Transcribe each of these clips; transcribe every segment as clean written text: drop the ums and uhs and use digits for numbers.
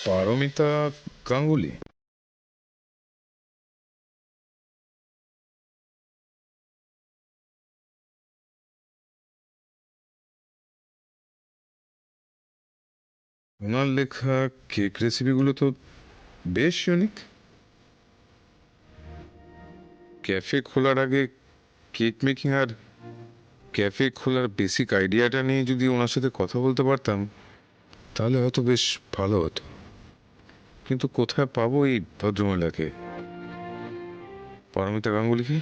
পারমিতা গাঙ্গুলি? ওনার লেখা কেক রেসিপিগুলো তো বেশ ইউনিক। ক্যাফে খোলার আগে কেক মেকিং আর ক্যাফে খোলার বেসিক আইডিয়াটা নিয়ে যদি ওনার সাথে কথা বলতে পারতাম তাহলে হয়তো বেশ ভালো হতো। কিন্তু কোথায় পাবো এই ভদ্রমহিলাকে, পারমিতা গাঙ্গুলিকে?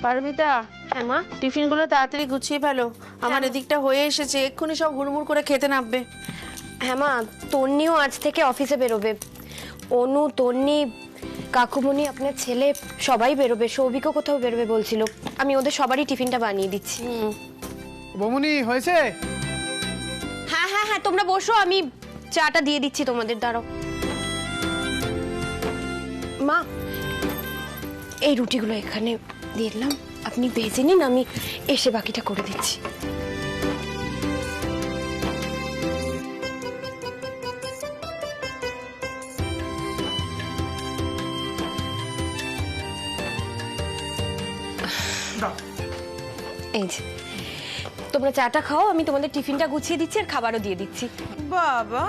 পারমিতা, হ্যাঁ মা। টিফিনগুলো তাড়াতাড়ি গুছিয়ে ফেলো, আমার এদিকটা হয়ে এসেছে, এক্ষুনি সব হুড়মুড় করে খেতে নামবে। হ্যাঁ মা, তন্নিও আজ থেকে অফিসে বেরোবে। অনু, তন্নি, কাকুমণি, আপনার ছেলে সবাই বেরোবে, সৌভিকও কোথাও বেরোবে বলছিল। আমি ওদের সবারই টিফিনটা বানিয়ে দিচ্ছি। বমুনি হয়েছে? হ্যাঁ হ্যাঁ হ্যাঁ, তোমরা বসো, আমি চাটা দিয়ে দিচ্ছি তোমাদের। দাঁড়াও মা, এই রুটিগুলো এখানে দিয়ে দিলাম, আপনি ভেজে নিন, আমি এসে বাকিটা করে দিচ্ছি। এই যে তোমরা চাটা খাও, আমি তোমাদের টিফিনটা গুছিয়ে দিচ্ছি আর খাবারও দিয়ে দিচ্ছি। বাবা,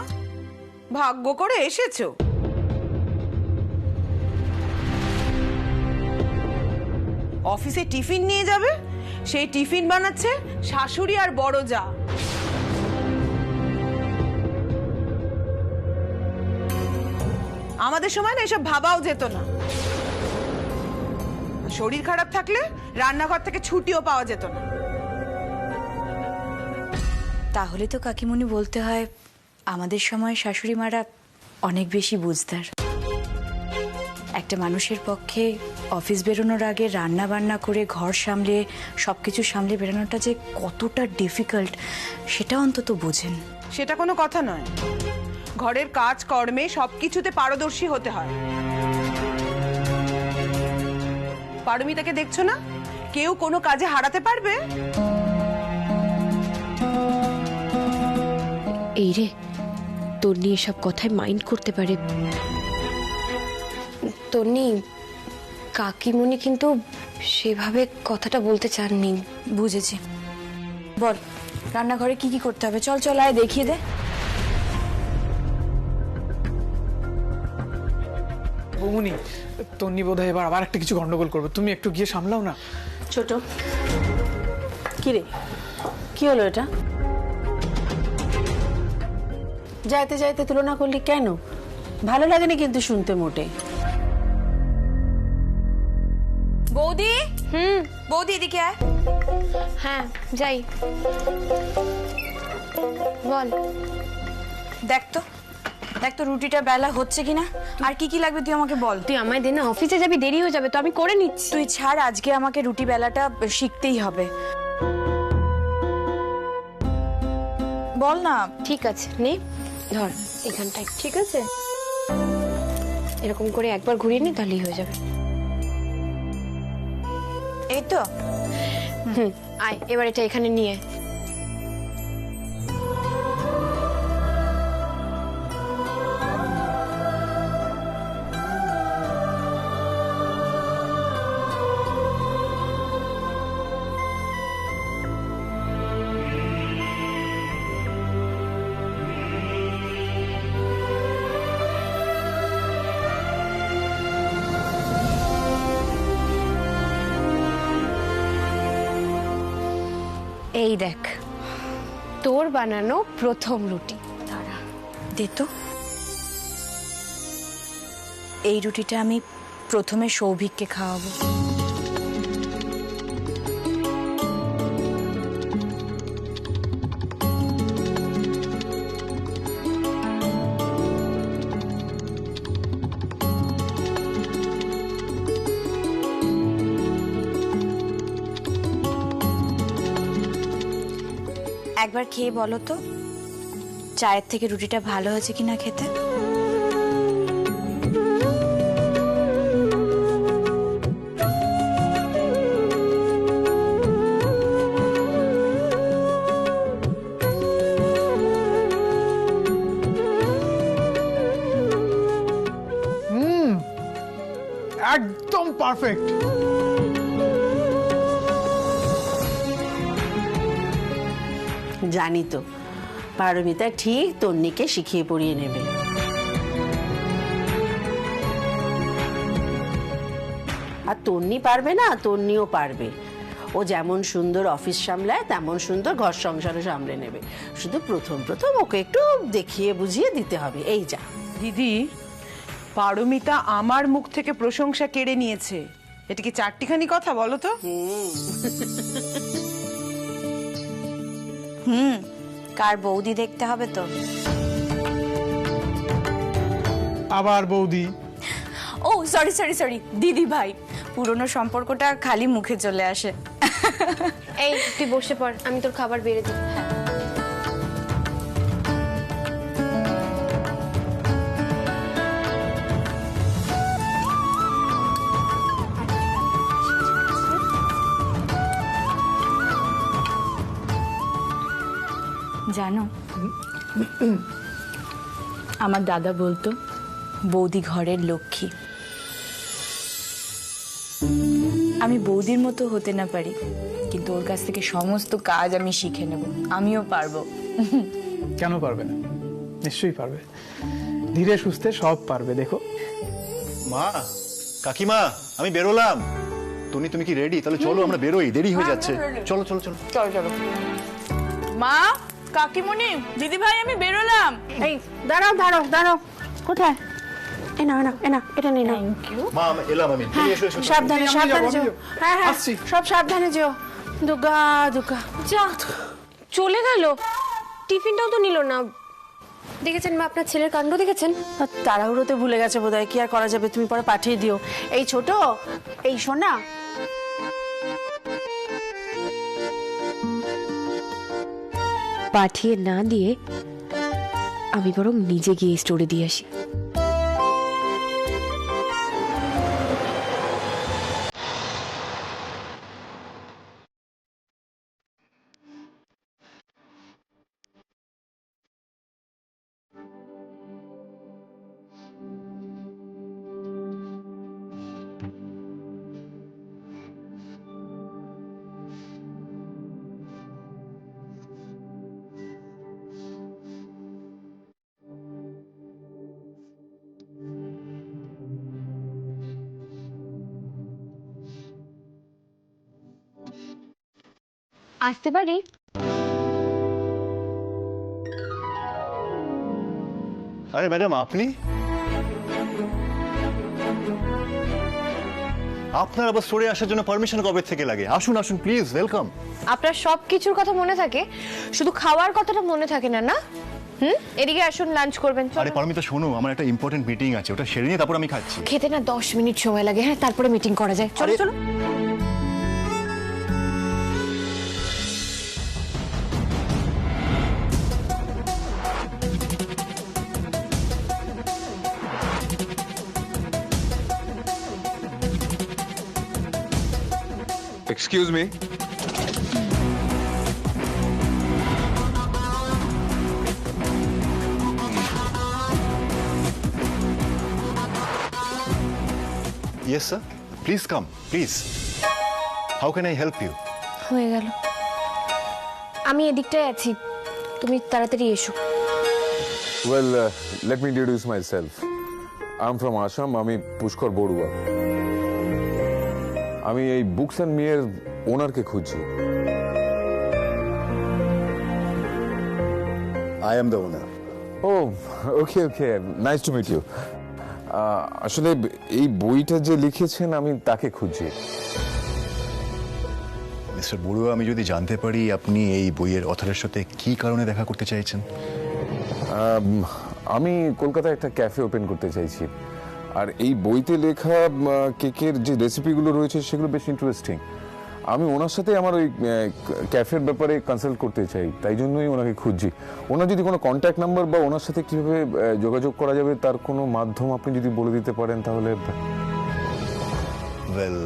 ভাগ্য করে এসেছো। অফিসে টিফিন নিয়ে যাবে, সেই টিফিন বানাচ্ছে শাশুড়ি আর বড় যা। আমাদের সময় না এসব ভাবাও যেত না। শরীর খারাপ থাকলে রান্নাঘর থেকে ছুটিও পাওয়া যেত না। তাহলে তো কাকিমণি বলতে হয় আমাদের সময় শাশুড়ি মারা অনেক বেশি বুঝদার। একটা মানুষের পক্ষে অফিস বেরোনোর আগে রান্না বান্না করে ঘর সামলে সবকিছু সামলে বেরোনোটা যে কতটা ডিফিকাল্ট সেটা অন্তত বোঝেন। সেটা কোনো কথা নয়, ঘরের কাজ কর্মে সবকিছুতে পারদর্শী হতে হয়। পারমিতাকে দেখছো না, কেউ কোনো কাজে হারাতে পারবে? এই রে, তোর নিয়ে সব কথায় মাইন্ড করতে পারে। তন্নি, কাকিমণি কিন্তু সেভাবে কথাটা বলতে চাননি। বুঝেছি। বল রান্নাঘরে কি কি করতে হবে, চল চল আয় দেখিয়ে দে। বমুনি, তন্নি বোধহয় এবার আবার একটা কিছু গন্ডগোল করবে, তুমি একটু গিয়ে সামলাও না। ছোট, কি রে, কি হলো এটা? যাইতে যাইতে তুলনা করলি কেন? ভালো লাগেনি কিন্তু শুনতে মোটে। বৌদি, বৌদি এদিকে আয়। হ্যাঁ যাই। বল। দেখ তো দেখ তো রুটিটা বেলা হচ্ছে কিনা, আর কি কি লাগবে তুই আমাকে বল। তুই আমায় দে না, অফিসে যাবি, দেরি হয়ে যাবে তো, আমি করে নিচ্ছি। তুই ছাড়, আজকে আমাকে রুটি বেলাটা শিখতেই হবে। বল না। ঠিক আছে, নে ধর এখানটায়, ঠিক আছে? এরকম করে একবার ঘুরিয়ে নি, তাহলেই হয়ে যাবে। এই তো। আয় এবার এটা এখানে নিয়ে। এই দেখ, তোর বানানো প্রথম রুটি। দাঁড়া, দে তো। এই রুটিটা আমি প্রথমে সৌভিককে খাওয়াবো। একবার খেয়ে বলো তো চায়ের থেকে রুটিটা ভালো হয়েছে কিনা খেতে। একদম পারফেক্ট। জানি তো পারমিতা ঠিক তন্নিকে শিখিয়ে পড়িয়ে নেবে। আর তন্নি পারবে না, তন্নিও পারবে। ও যেমন সুন্দর অফিস সামলায় তেমন সুন্দর ঘর সংসারও সামলে নেবে। শুধু প্রথম প্রথম ওকে একটু দেখিয়ে বুঝিয়ে দিতে হবে, এই যা। দিদি, পারমিতা আমার মুখ থেকে প্রশংসা কেড়ে নিয়েছে, এটা কি চারটিখানি কথা বলো তো? কার বৌদি দেখতে হবে তো। আবার বৌদি? ও সরি সরি সরি, দিদি ভাই। পুরনো সম্পর্কটা খালি মুখে চলে আসে। এই তুই বসে পড়, আমি তোর খাবার বেড়ে দিই। জানো, আমার দাদা বলতো বৌদি ঘরের লক্ষ্মী। আমি বৌদির মতো হতে না পারি, কিন্তু ওর কাছ থেকে সমস্ত কাজ আমি শিখে নেব, আমিও পারবো। কেন পারবে না? নিশ্চয়ই পারবে, ধীরে সুস্থে সব পারবে। দেখো মা, কাকিমা, আমি বেরোলাম। তুমি কি রেডি? তাহলে চলো আমরা বেরোই, দেরি হয়ে যাচ্ছে। চলো চলো চলো চলো চলো। মা, কাকিমণি, দিদি ভাই, আমি বেরোলাম। এই দাঁড়াও দাঁড়াও দাঁড়াও, কোথায়? এ না না, এ না, এটা নিয়ে নাও। মা, এলাম আমি। তুমি এসো এসো। সাবধানে আমি সাবধানে যাবো, যেও। হ্যাঁ হ্যাঁ, আসছি। সব সাবধানে যেও। দুর্গা দুর্গা। যা, চলে গেল, টিফিনটাও তো নিল না। দেখেছেন মা, আপনার ছেলের কাণ্ড দেখেছেন? আর তাড়াহুড়োতে ভুলে গেছে বোধহয়, কি আর করা যাবে, তুমি পরে পাঠিয়ে দিও। এই ছোট, এই সোনা, পাঠিয়ে না দিয়ে আমি বরং নিজে গিয়ে স্টোরে দিয়ে আসি। আসতে পারি? আরে ম্যাডাম, আপনি? আপনার আবার স্টোরে আসার জন্য পারমিশন কবে থেকে লাগে? আসুন আসুন প্লিজ, ওয়েলকাম। আপনার সব কিছুর কথা মনে থাকে, শুধু খাওয়ার কথাটা মনে থাকে না, না? এদিকে আসুন, লাঞ্চ করবেন। চলুন। আরে পারমিতা, শোনো, আমার একটা ইম্পর্টেন্ট মিটিং আছে, ওটা সেরে নিয়ে তারপর আমি খাচ্ছি। খেতে না 10 মিনিট সময় লাগে, হ্যাঁ, তারপরে মিটিং করা যায়। চলো আরে- চলো। Excuse me. Yes sir, please come, please. How can I help you? হয়ে গেল, আমি এদিকটায় আছি, তুমি তাড়াতাড়ি এসো। Well, let me introduce myself. I am from Assam. আমি পুষ্কর বড়ুয়া। আমি এই বুকস অ্যান্ড মি এর ওনারকে খুঁজছি। I am the owner. ও okay okay, nice to meet you. আসলে এই বইটা যে লিখেছেন আমি তাকে খুঁজছি। মিস্টার বড়ুয়া, আমি যদি জানতে পারি আপনি এই বইয়ের অথরের সাথে কি কারণে দেখা করতে চাইছেন? আমি কলকাতায় একটা ক্যাফে ওপেন করতে চাইছি, আর এই বইতে লেখা কেকের যে রেসিপিগুলো রয়েছে সেগুলো বেশ ইন্টারেস্টিং। আমি ওনার সাথে আমার ওই ক্যাফের ব্যাপারে কনসাল্ট করতে চাই, তাই জন্যই ওনাকে খুঁজছি। ওনার যদি কোনো কন্ট্যাক্ট নাম্বার বা ওনার সাথে কিভাবে যোগাযোগ করা যাবে তার কোনো মাধ্যম আপনি যদি বলে দিতে পারেন তাহলে। ওয়েল,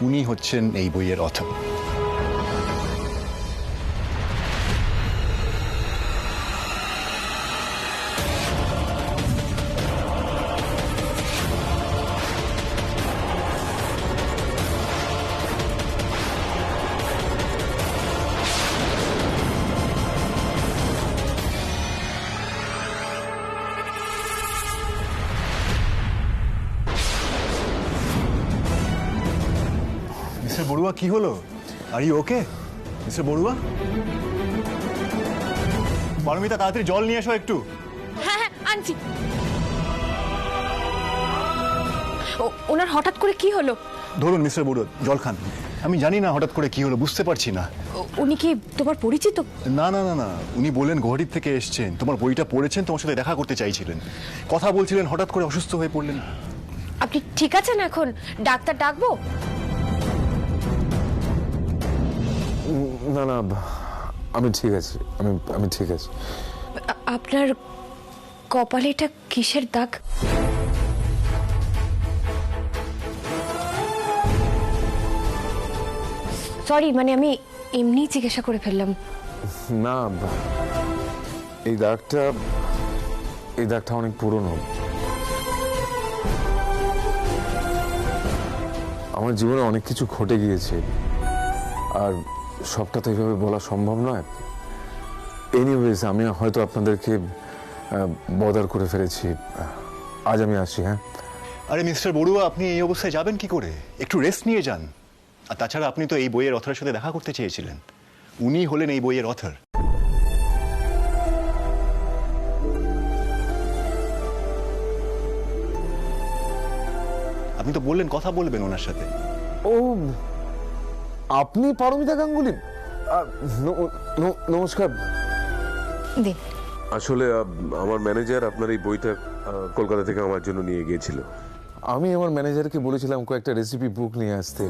উনি হচ্ছেন এই বইয়ের অথর। বড়ুয়া কি হলো? Are you okay mister Barua? Paromita তাড়াতাড়ি জল নিয়ে এসো একটু। হ্যাঁ হ্যাঁ আনছি। ওনার হঠাৎ করে কি হলো? ধরুন মিস্টার বড়ুয়া, জল খান। আমি জানি না হঠাৎ করে কি হলো, বুঝতে পারছি না। উনি কি তোমার পরিচিত? না না না না, উনি বললেন গুয়াহাটির থেকে এসছেন, তোমার বইটা পড়েছেন, তোমার সাথে দেখা করতে চাইছিলেন, কথা বলছিলেন, হঠাৎ করে অসুস্থ হয়ে পড়লেন। আপনি ঠিক আছেন এখন? ডাক্তার ডাকবো? না না, আমি ঠিক আছি, আমি ঠিক আছি। আপনার কপালে এটা কিসের দাগ? সরি, মানে আমি এমনি জিজ্ঞাসা করে ফেললাম। না, এই দাগটা অনেক পুরনো। আমার জীবনে অনেক কিছু ঘটে গিয়েছে, আর সবটা তো এইভাবে বলা সম্ভব নয়। এনিওয়েজ, আমি হয়তো আপনাদেরকে বদার করে ফেলেছি। আজ আমি আসি। হ্যাঁ। আরে মিস্টার বড়ুয়া, আপনি এই অবস্থায় যাবেন কি করে? একটু রেস্ট নিয়ে যান। আর তাছাড়া আপনি তো এই বইয়ের অথরের সাথে দেখা করতে চেয়েছিলেন, উনি হলেন এই বইয়ের অথর। আপনি তো বললেন কথা বলবেন ওনার সাথে। ও, আপনি পারমিতা গাঙ্গুলি? নমস্কার। দিন। আসলে আমার ম্যানেজার আপনার এই বইটা কলকাতা থেকে আমার জন্য নিয়ে গিয়েছিল। আমি আমার ম্যানেজারকে বলেছিলাম কয়েকটা রেসিপি বুক নিয়ে আসতে,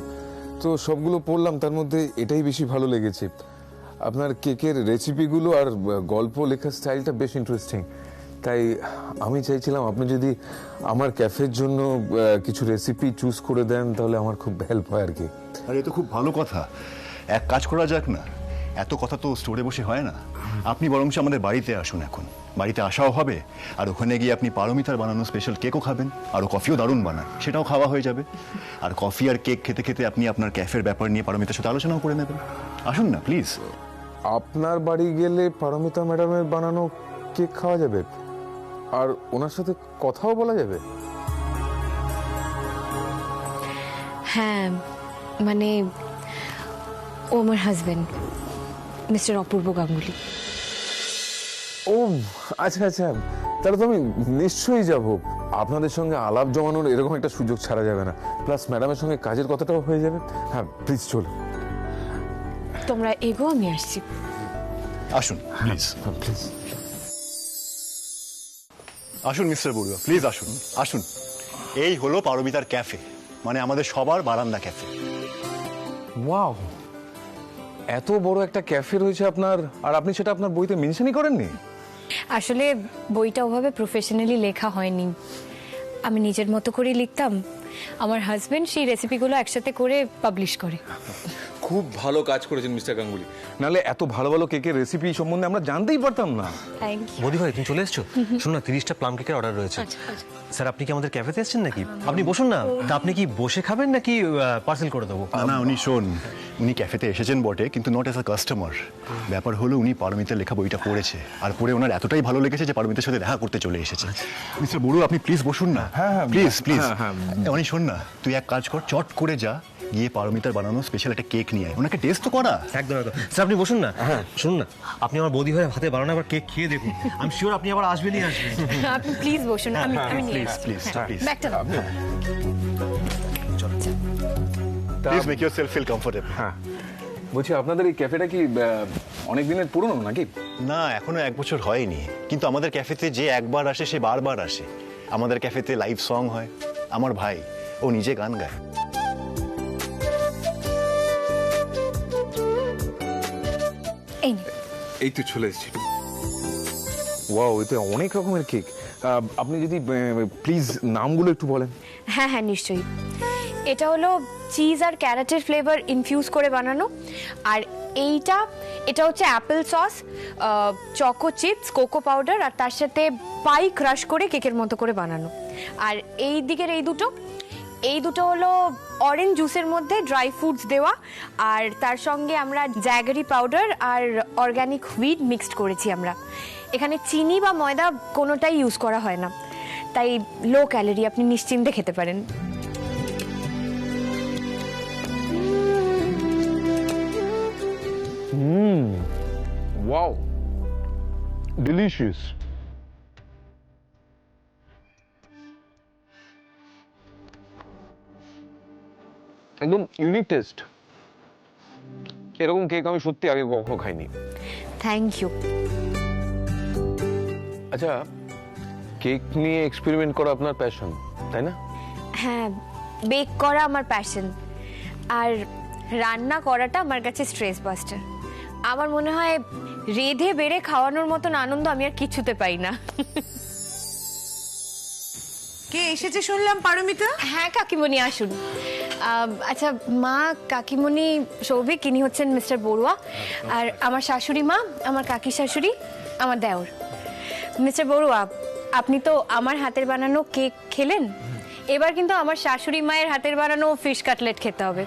তো সবগুলো পড়লাম, তার মধ্যে এটাই বেশি ভালো লেগেছে। আপনার কেকের রেসিপিগুলো আর গল্প লেখার স্টাইলটা বেশ ইন্টারেস্টিং। তাই আমি চাইছিলাম আপনি যদি আমার ক্যাফের জন্য কিছু রেসিপি চুজ করে দেন, তাহলে আমার খুব হেল্প হয় আর কি। আর এ তো খুব ভালো কথা। এক কাজ করা যাক না, এত কথা তো স্টোরে বসে হয় না। আপনি বরঞ্চ আমাদের বাড়িতে আসুন, এখন বাড়িতে আসাও হবে, আর ওখানে গিয়ে আপনি পারমিতার বানানো স্পেশাল কেকও খাবেন, আর ও কফিও দারুণ বানায়, সেটাও খাওয়া হয়ে যাবে। আর কফি আর কেক খেতে খেতে আপনি আপনার ক্যাফের ব্যাপার নিয়ে পারমিতার সাথে আলোচনাও করে নেবেন। আসুন না প্লিজ। আপনার বাড়ি গেলে পারমিতা ম্যাডামের বানানো কেক খাওয়া যাবে, আর ওনার সাথে কথাও বলা যাবে? হ্যাঁ, মানে ও আমার হাজবেন্ড, মিস্টার অপূর্ব গাঙ্গুলি। ও আচ্ছা আচ্ছা, তাহলে তো আমি নিশ্চয়ই যাব। আপনাদের সঙ্গে আলাপ জমানোর এরকম একটা সুযোগ ছাড়া যাবে না, প্লাস ম্যাডামের সঙ্গে কাজের কথাটাও হয়ে যাবে। হ্যাঁ প্লিজ চলো। তোমরা এগো, আমি আসছি। আসুন প্লিজ। প্লিজ আসুন মিস্টার বড়ুয়া, প্লিজ আসুন আসুন। এই হলো পারমিতার ক্যাফে, মানে আমাদের সবার বারান্দা ক্যাফে। ওয়াও, এত বড় একটা ক্যাফে রয়েছে আপনার, আর আপনি সেটা আপনার বইতে মেনশনই করেননি? আসলে বইটা ওভাবে প্রফেশনালি লেখা হয়নি, আমি নিজের মতো করেই লিখতাম। আমার হাজবেন্ড সেই রেসিপিগুলো একসাথে করে পাবলিশ করে। খুব ভালো কাজ করেছেন মিস্টার গাঙ্গুলি, নাহলে এত ভালো ভালো কেকের রেসিপি সম্বন্ধে আমরা জানতেই পারতাম না। Thank you. মোদি ভাই, তুমি চলে এসছো? শুনুন না, 30টা প্লাম কেকের অর্ডার রয়েছে। স্যার, আপনি কি আমাদের ক্যাফেতে এসেছেন নাকি? আপনি বসুন না। তা আপনি কি বসে খাবেন নাকি পার্সেল করে দেবো? না উনি শোন, উনি ক্যাফেতে এসেছেন বটে, কিন্তু নট অ্যাজ আ কাস্টমার। ব্যাপার হলো উনি পারমিতার লেখা বইটা পড়েছে, আর পড়ে ওনার এতটাই ভালো লেগেছে যে পারমিতার সাথে দেখা করতে চলে এসেছে। মিস্টার বড়ুয়া, আপনি প্লিজ বসুন না। Please please. উনি শোন না, তুই এক কাজ কর, চট করে যা, গিয়ে পারমিতার বানানো স্পেশাল একটা কেক নিয়ে আয়, ওনাকে টেস্ট তো করা। একদম একদম। স্যার, আপনি বসুন না। শুনুন না, আপনি আমার বৌদি ভাইয়ের হাতে বানানো আবার কেক খেয়ে দেখুন, আমি শিওর আপনি আবার আসবেনই আসবেন। আপনি প্লিজ বসুন, আমি নিয়ে প্লিজ আসছি। প্লিজ প্লিজ ব্যাগটা দাও। Please make yourself feel comfortable. হ্যাঁ, বলছি আপনাদের এই ক্যাফেটা কি অনেক দিনের পুরনো নাকি? না, এখনো 1 বছর হয়নি, কিন্তু আমাদের ক্যাফেতে যে একবার আসে সে বারবার আসে। আমাদের ক্যাফেতে লাইভ সং হয়, আমার ভাই ও নিজে গান গায়। এই নিন। এই তো চলে এসেছি। ওয়াও, এতে অনেক রকমের কেক। আপনি যদি প্লিজ নামগুলো একটু বলেন। হ্যাঁ হ্যাঁ, নিশ্চয়ই। এটা হলো চিজ আর ক্যারটের ফ্লেভার ইনফিউজ করে বানানো, আর এটা হচ্ছে apple sauce, choco chips, cocoa powder, আর তার সাথে পাই ক্রাশ করে কেকের মতো করে বানানো। আর এই দিকের এই দুটো হলো অরেঞ্জ জুসের মধ্যে ড্রাই ফ্রুটস দেওয়া, আর তার সঙ্গে আমরা জ্যাগারি পাউডার আর অর্গ্যানিক হুইট মিক্সড করেছি আমরা। এখানে চিনি বা ময়দা কোনোটাই ইউজ করা হয় না, তাই লো ক্যালোরি, আপনি নিশ্চিন্তে খেতে পারেন। Wow, delicious. একদম ইউনিক টেস্ট। এরকম কেক আমি সত্যি আগে কখনো খাইনি। Thank you. আচ্ছা, কেক নিয়ে এক্সপেরিমেন্ট করা আপনার প্যাশন, তাই না? হ্যাঁ, বেক করা আমার প্যাশন, আর রান্না করাটা আমার কাছে স্ট্রেস বাস্টার। আমার মনে হয় রেঁধে বেড়ে খাওয়ানোর মতন আনন্দ আমি আর কিছুতে পাই না। কে এসেছে শুনলাম, পারমিতা? হ্যাঁ কাকিমণি, আসুন। আচ্ছা মা, কাকিমণি সৌভিক, ইনি হচ্ছেন মিস্টার বড়ুয়া, আর আমার শাশুড়ি মা, আমার কাকি শাশুড়ি, আমার দেওর। মিস্টার বড়ুয়া, আপনি তো আমার হাতের বানানো কেক খেলেন, এবার কিন্তু আমার শাশুড়ি মায়ের হাতের বানানো ফিশ কাটলেট খেতে হবে।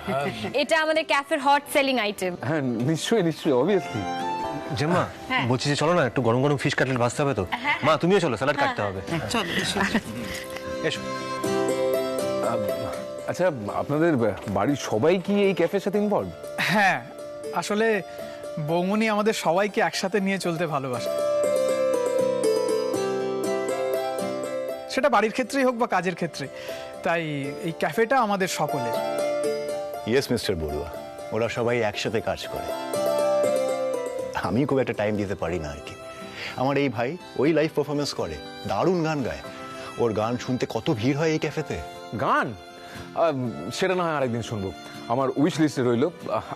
এটা আমাদের ক্যাফের হট সেলিং আইটেম। হ্যাঁ, নিশ্চয়ই নিশ্চয়ই, অবভিয়াসলি। জেম্মা, বলছি যে চলো না, একটু গরম গরম ফিশ কাটলেট ভাজতে হবে তো। মা তুমিও চলো, স্যালাড কাটতে হবে। চলো এসো। এসো। আচ্ছা, আপনাদের বাড়ির সবাই কি এই ক্যাফের সাথে ইনভলভ? হ্যাঁ, আসলে বৌমনি আমাদের সবাইকে একসাথে নিয়ে চলতে ভালোবাসে, সেটা বাড়ির ক্ষেত্রেই হোক বা কাজের ক্ষেত্রে। তাই এই ক্যাফেটা আমাদের সকলের। ইয়েস মিস্টার বড়ুয়া, ওরা সবাই একসাথে কাজ করে। আমি খুব একটা টাইম দিতে পারি না আর কি। আমার এই ভাই ওই লাইভ পারফরমেন্স করে, দারুণ গান গায়। ওর গান শুনতে কত ভিড় হয় এই ক্যাফেতে। গান? সেটা না হয় আরেকদিন শুনবো, আমার উইশ লিস্টে রইলো।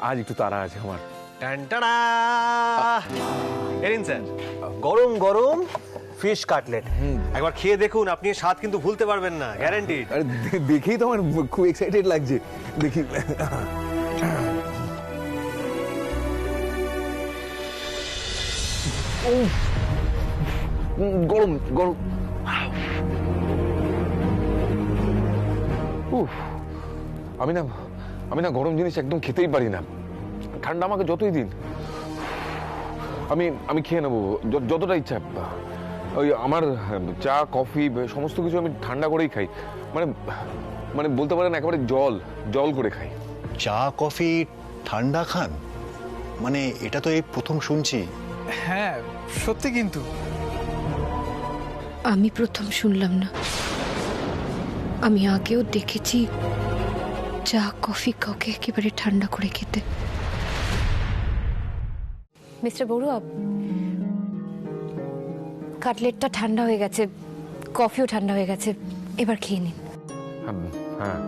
আজ একটু তাড়া আছে আমার। টানটানা! এরিন স্যার, গরম গরম ফিশ কাটলেট একবার খেয়ে দেখুন, আপনি এর স্বাদ কিন্তু ভুলতে পারবেন না, গ্যারান্টিড। আরে দেখেই তো আমার খুব এক্সাইটেড লাগছে, দেখি। গরম গরম। আমি না গরম জিনিস একদম খেতেই পারি না। ঠান্ডা আমাকে যতই দিন আমি খেয়ে নেবো যতটা ইচ্ছা। ওই আমার চা কফি সমস্ত কিছু আমি ঠান্ডা করেই খাই, মানে বলতে পারেন একেবারে জল করে খাই। চা কফি ঠান্ডা খান? মানে এটা তো এই প্রথম শুনছি। হ্যাঁ সত্যি, কিন্তু আমি প্রথম শুনলাম না, আমি আগেও দেখেছি চা কফি কাউকে একেবারে ঠান্ডা করে খেতে। মিস্টার বড়ুয়া, কাটলেটটা ঠান্ডা হয়ে গেছে, কফিও ঠান্ডা হয়ে গেছে, এবার খেয়ে নিন। হ্যাঁ,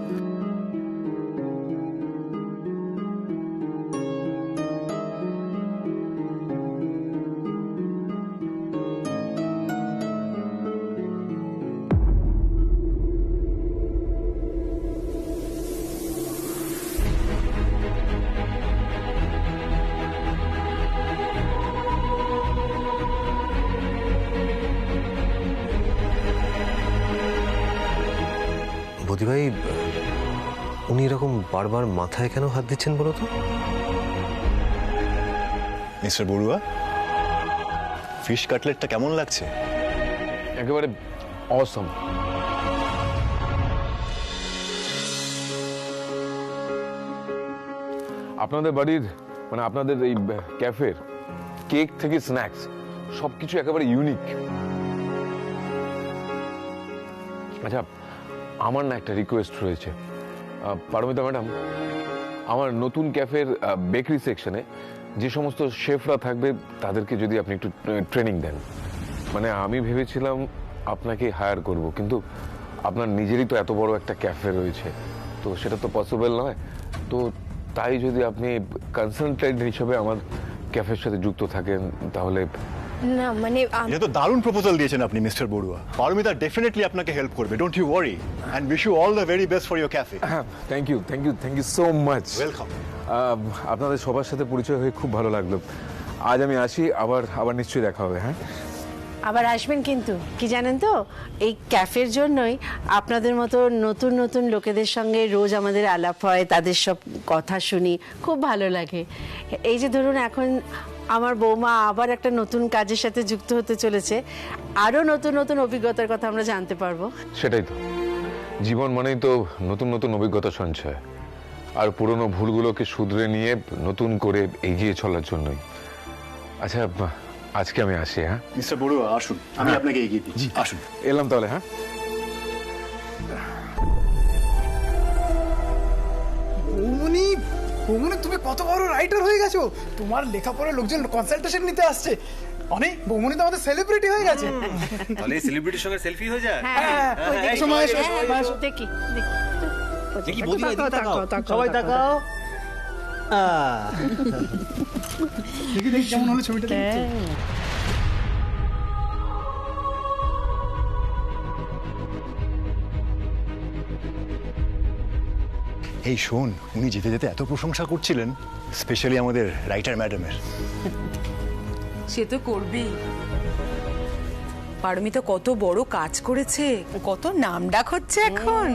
বদি ভাই, উনি এরকম বারবার মাথায় কেন হাত দিচ্ছেন বলো তো? মিস্টার বড়ুয়া, ফিশ কাটলেটটা কেমন লাগছে? একেবারে অসম। আপনাদের বাড়ির মানে আপনাদের এই ক্যাফের কেক থেকে স্ন্যাক্স সবকিছু একেবারে ইউনিক। আচ্ছা, আমার না একটা রিকোয়েস্ট রয়েছে। পারমিতা ম্যাডাম, আমার নতুন ক্যাফের বেকারি সেকশনে যে সমস্ত শেফরা থাকবে তাদেরকে যদি আপনি একটু ট্রেনিং দেন। মানে আমি ভেবেছিলাম আপনাকে হায়ার করব, কিন্তু আপনার নিজেরই তো এত বড় একটা ক্যাফে রয়েছে, তো সেটা তো পসিবল নয়। তো তাই যদি আপনি কনসালটেন্ট হিসেবে আমার ক্যাফের সাথে যুক্ত থাকেন তাহলে। না মানে এটা তো দারুণ প্রপোজাল দিয়েছেন আপনি মিস্টার বড়ুয়া। পারমিতা ডেফিনেটলি আপনাকে হেল্প করবে, don't you worry, and wish you all the very best for your cafe. Thank you so much. Welcome. আপনাদের সবার সাথে পরিচয় হয়ে খুব ভালো লাগলো। আজ আমি আসি, আবার নিশ্চয়ই দেখা হবে। হ্যাঁ, আবার আসবেন, কিন্তু কি জানেন তো, এই ক্যাফের জন্যই আপনাদের মতো নতুন নতুন লোকেদের সঙ্গে রোজ আমাদের আলাপ হয়, তাদের সব কথা শুনি, খুব ভালো লাগে। এই যে ধরুন এখন আমার বৌমা আবার একটা নতুন কাজের সাথে যুক্ত হতে চলেছে, আরও নতুন নতুন অভিজ্ঞতার কথা আমরা জানতে পারবো। সেটাই তো জীবন, মানেই তো নতুন নতুন অভিজ্ঞতা সঞ্চয়। আর পুরনো ভুলগুলোকে শুধরে নিয়ে নতুন করে এগিয়ে চলার জন্যই। আচ্ছা, আজকে আমি আসি। হ্যাঁ মিস্টার বড়ুয়া আসুন, আমি আপনাকে এগিয়ে দিচ্ছি, আসুন। এলাম তাহলে। হ্যাঁ বৌমনি, বৌমনি তুমি কত বড় রাইটার হয়ে গেছো, তোমার লেখাপড়ার লোকজন কনসালটেশন নিতে আসছে। অনেক বৌমনি তো আমাদের সেলিব্রিটি হয়ে গেছে। তাহলে সেলিব্রিটির সঙ্গে সেলফি হয়ে যায়। সময় এসো, সময় এসো। দেখি দেখি বৌদি ভাই, দিকে তাকাও, সবাই তাকাও। দেখি দেখি কেমন হলো ছবিটা, দেখি। এই শোন, উনি যেতে যেতে এত প্রশংসা করছিলেন, স্পেশালি আমাদের রাইটার ম্যাডামের। সে তো করবেই। পারমিতা কত বড় কাজ করেছে, কত নাম ডাক হচ্ছে এখন।